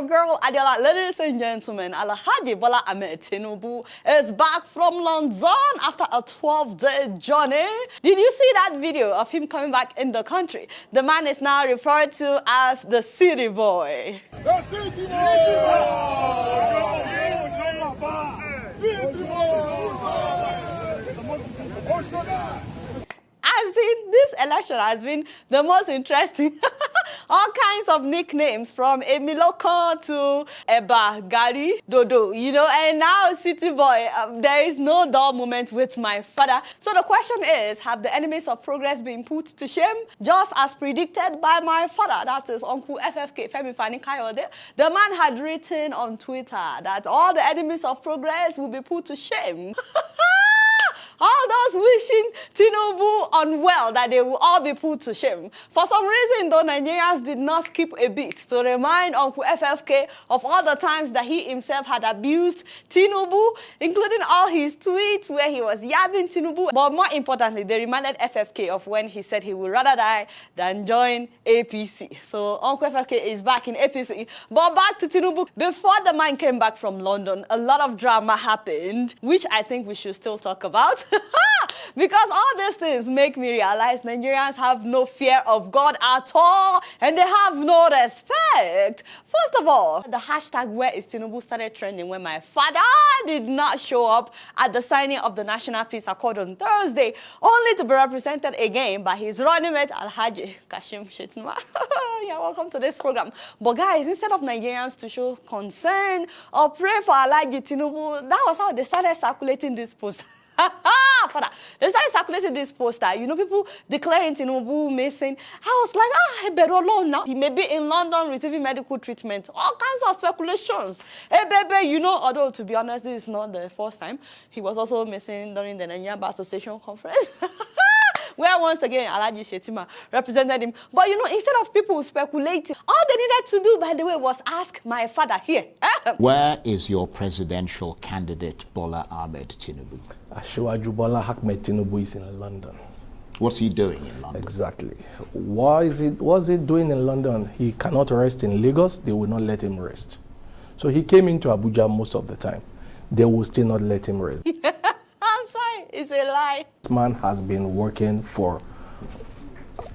your girl Adeola. Ladies and gentlemen, Alhaji Bola Ahmed Tinubu is back from London after a 12-day journey. Did you see that video of him coming back in the country? The man is now referred to as the city boy. The city boy! As in, this election has been the most interesting. All kinds of nicknames from Emiloko to Eba, Gari, Dodo, you know, and now City Boy. There is no dull moment with my father. So the question is, have the enemies of progress been put to shame? Just as predicted by my father, that is Uncle FFK, Femi Fani Kayode. The man had written on Twitter that all the enemies of progress will be put to shame. All those wishing Tinubu unwell, that they will all be put to shame. For some reason, though, Nigerians did not skip a beat to remind Uncle FFK of all the times that he himself had abused Tinubu, including all his tweets where he was yabbing Tinubu. But more importantly, they reminded FFK of when he said he would rather die than join APC. So Uncle FFK is back in APC. But back to Tinubu. Before the man came back from London, a lot of drama happened, which I think we should still talk about. Because all these things make me realize Nigerians have no fear of God at all, and they have no respect. First of all, the hashtag "Where is Tinubu" started trending when my father did not show up at the signing of the National Peace Accord on Thursday, only to be represented again by his running mate Alhaji Kashim Shettima. Yeah, welcome to this program. But guys, instead of Nigerians to show concern or pray for Alhaji Tinubu, that was how they started circulating this post. Father, they started circulating this poster. You know, people declaring Tinubu missing. I was like, I better alone now. He may be in London receiving medical treatment. All kinds of speculations. Hey, baby, you know, although to be honest, this is not the first time. He was also missing during the Nigerian Bar Association conference. Where once again Alhaji Shettima represented him. But you know, instead of people speculating, all they needed to do, by the way, was ask my father here. Where is your presidential candidate, Bola Ahmed Tinubu? Asiwaju Bola Ahmed Tinubu is in London. What's he doing in London? Exactly. What's he doing in London? He cannot rest in Lagos. They will not let him rest. So he came into Abuja most of the time. They will still not let him rest. I'm sorry, it's a lie. This man has been working for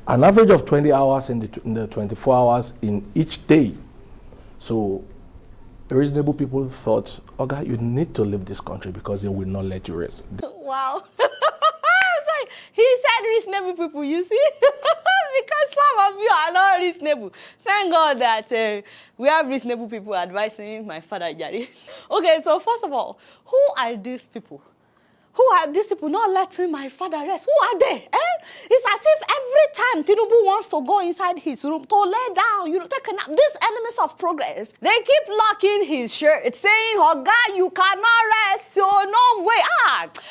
an average of 20 hours in the 24 hours in each day. So reasonable people thought, okay, you need to leave this country because they will not let you rest. Wow. I'm sorry. He said reasonable people, you see? Because some of you are not reasonable. Thank God that we have reasonable people advising my father, Jari. Okay, so first of all, who are these people? Who are these people not letting my father rest? Who are they? It's as if every time Tinubu wants to go inside his room to lay down, you know, take a nap. These enemies of progress, they keep locking his shirt, saying, "Oh God, you cannot rest. So no way."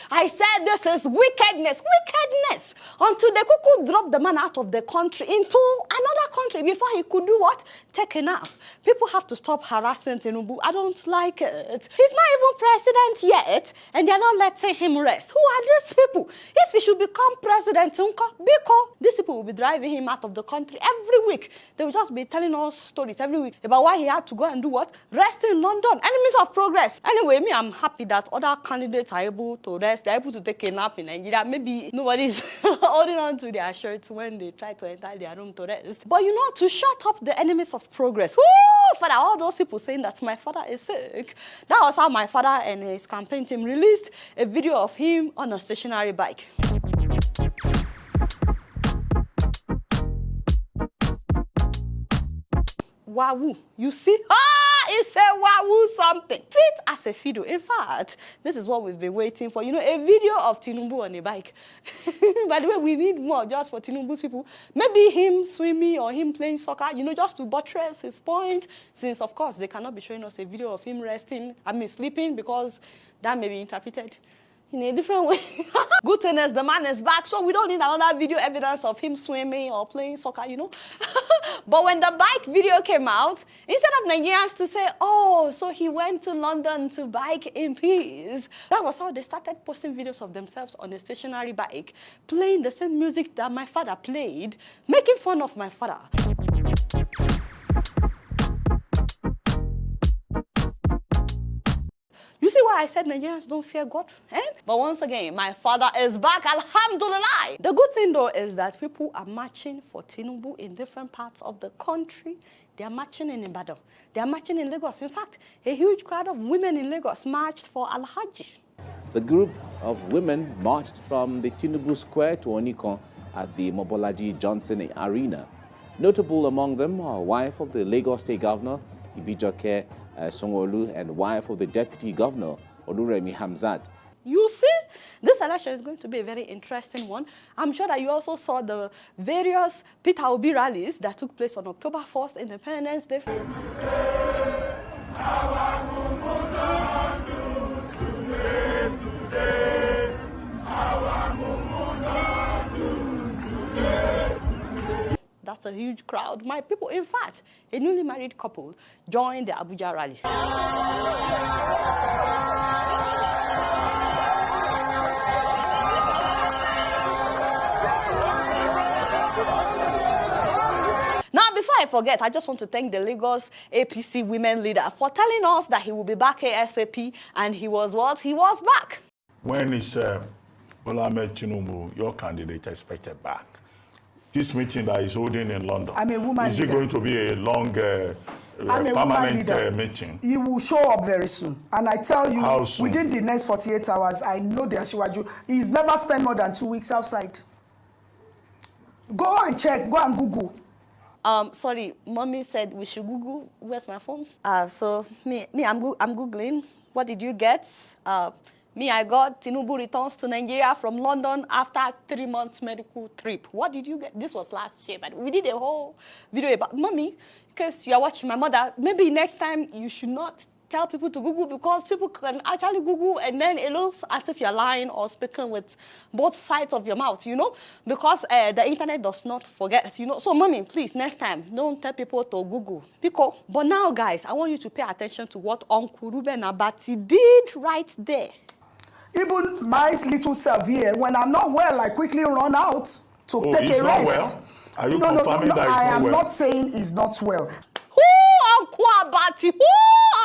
I said this is wickedness. Wickedness. Until they could drop the man out of the country into another country before he could do what? Take a nap. People have to stop harassing Tinubu. I don't like it. He's not even president yet, and they're not letting him rest. Who are these people? If he should become president, these people will be driving him out of the country every week. They will just be telling us stories every week about why he had to go and do what? Rest in London. Enemies of progress. Anyway, I'm happy that other candidates are able to rest. They're able to take a nap in Nigeria. Maybe nobody's holding on to their shirts when they try to enter their room to rest. But you know, to shut up the enemies of progress. Woo! Father, all those people saying that my father is sick. That was how my father and his campaign team released a video of him on a stationary bike. Wahoo, you see? It's a wahoo something. Fit as a fiddle. In fact, this is what we've been waiting for. You know, a video of Tinubu on a bike. By the way, we need more just for Tinubu's people. Maybe him swimming or him playing soccer, you know, just to buttress his point. Since, of course, they cannot be showing us a video of him sleeping, because that may be interpreted in a different way. Good thing is the man is back, so we don't need another video evidence of him swimming or playing soccer, you know. But when the bike video came out, instead of Nigerians to say, oh, so he went to London to bike in peace, that was how they started posting videos of themselves on a stationary bike, playing the same music that my father played, making fun of my father. why I said Nigerians don't fear God? Eh? But once again, my father is back, alhamdulillah. The good thing though is that people are marching for Tinubu in different parts of the country. They are marching in Ibadan. They are marching in Lagos. In fact, a huge crowd of women in Lagos marched for Al-Hajj. The group of women marched from the Tinubu Square to Onikon at the Mobolaji Johnson Arena. Notable among them are wife of the Lagos State Governor, Ibijoke Sanwo-Olu, and wife of the Deputy Governor, Oluremi Hamzat. You see, this election is going to be a very interesting one. I'm sure that you also saw the various Peter Obi rallies that took place on October 1st, Independence Day. That's a huge crowd. My people, in fact, a newly married couple joined the Abuja rally. Now, before I forget, I just want to thank the Lagos APC women leader for telling us that he will be back ASAP, and he was what? He was back. When is Bola Ahmed Tinubu, your candidate, expected back? This meeting that he's holding in London, I'm a woman is leader. it going to be a long, I'm a permanent meeting? He will show up very soon. And I tell you, How soon? within the next 48 hours, I know the Ashiwaju. He's never spent more than 2 weeks outside. Go and check, go and Google. Sorry, mommy said we should Google. Where's my phone? I'm Googling. What did you get? I got Tinubu returns to Nigeria from London after 3 months medical trip. What did you get? This was last year, but we did a whole video about mommy, because you are watching my mother. Maybe next time you should not tell people to Google, because people can actually Google and then it looks as if you're lying or speaking with both sides of your mouth, because the internet does not forget, So, mommy, please, next time, don't tell people to Google. But now, guys, I want you to pay attention to what Uncle Ruben Abati did right there. Even my little self here, when I'm not well, I quickly run out to take he's a not rest. well? Are you No, confirming that he's I not am well? not saying he's not well. Uncle Abati,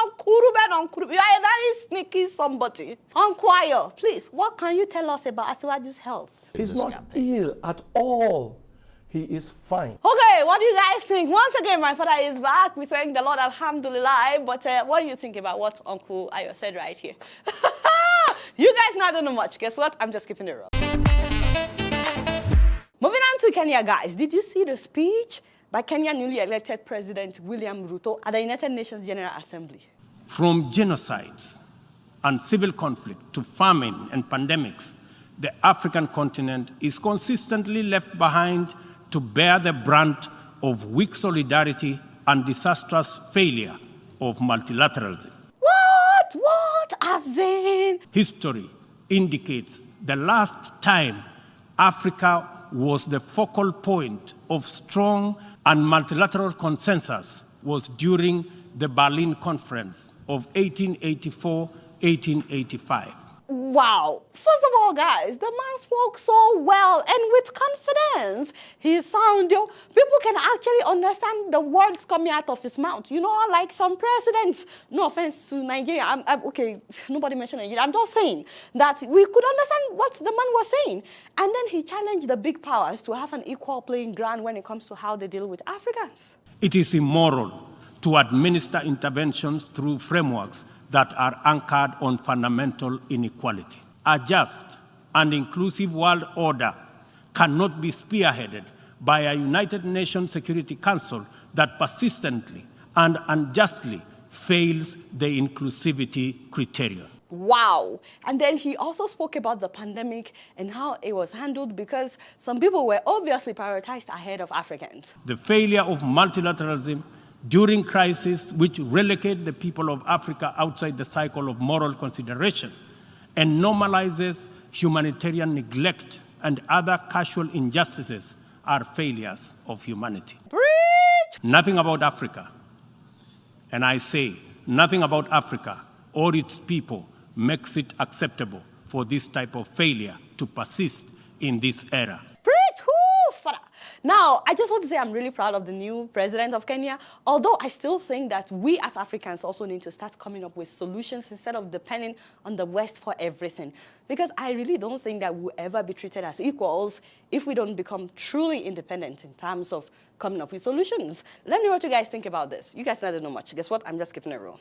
Uncle Ruben, you are a very sneaky somebody. Uncle Ayo, please, what can you tell us about Asiwaju's health? He's not ill at all. He is fine. Okay, what do you guys think? Once again, my father is back. We thank the Lord, alhamdulillah. But what do you think about what Uncle Ayo said right here? You guys now don't know much. Guess what? I'm just keeping it real. Moving on to Kenya, guys. Did you see the speech by Kenya newly elected President William Ruto at the United Nations General Assembly? From genocides and civil conflict to famine and pandemics, the African continent is consistently left behind to bear the brunt of weak solidarity and disastrous failure of multilateralism. What? As in? History indicates the last time Africa was the focal point of strong and multilateral consensus was during the Berlin Conference of 1884-1885. Wow. First of all, guys, the man spoke so well and with confidence. He sounded, people can actually understand the words coming out of his mouth. Like some presidents, no offense to Nigeria, okay, nobody mentioned Nigeria. I'm just saying that we could understand what the man was saying. And then he challenged the big powers to have an equal playing ground when it comes to how they deal with Africans. It is immoral to administer interventions through frameworks that are anchored on fundamental inequality. A just and inclusive world order cannot be spearheaded by a United Nations Security Council that persistently and unjustly fails the inclusivity criterion. Wow. And then he also spoke about the pandemic and how it was handled because some people were obviously prioritized ahead of Africans. The failure of multilateralism during crisis, which relegate the people of Africa outside the cycle of moral consideration and normalizes humanitarian neglect and other casual injustices, are failures of humanity. Preach! Nothing about Africa, and I say nothing about Africa or its people makes it acceptable for this type of failure to persist in this era. Preach! father. Now, I just want to say I'm really proud of the new president of Kenya, although I still think that we as Africans also need to start coming up with solutions instead of depending on the West for everything. Because I really don't think that we'll ever be treated as equals if we don't become truly independent in terms of coming up with solutions. Let me know what you guys think about this. You guys never know much. Guess what? I'm just keeping it real.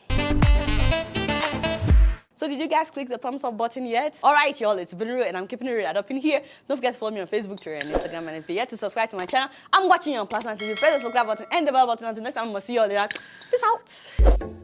So did you guys click the thumbs up button yet? All right, y'all, it's been real, and I'm keeping it real up in here. Don't forget to follow me on Facebook, Twitter, and Instagram. And if you're yet to subscribe to my channel, I'm watching you on Plasma TV. Press the subscribe button and the bell button. Until next time, I'm going to see you all later. Peace out.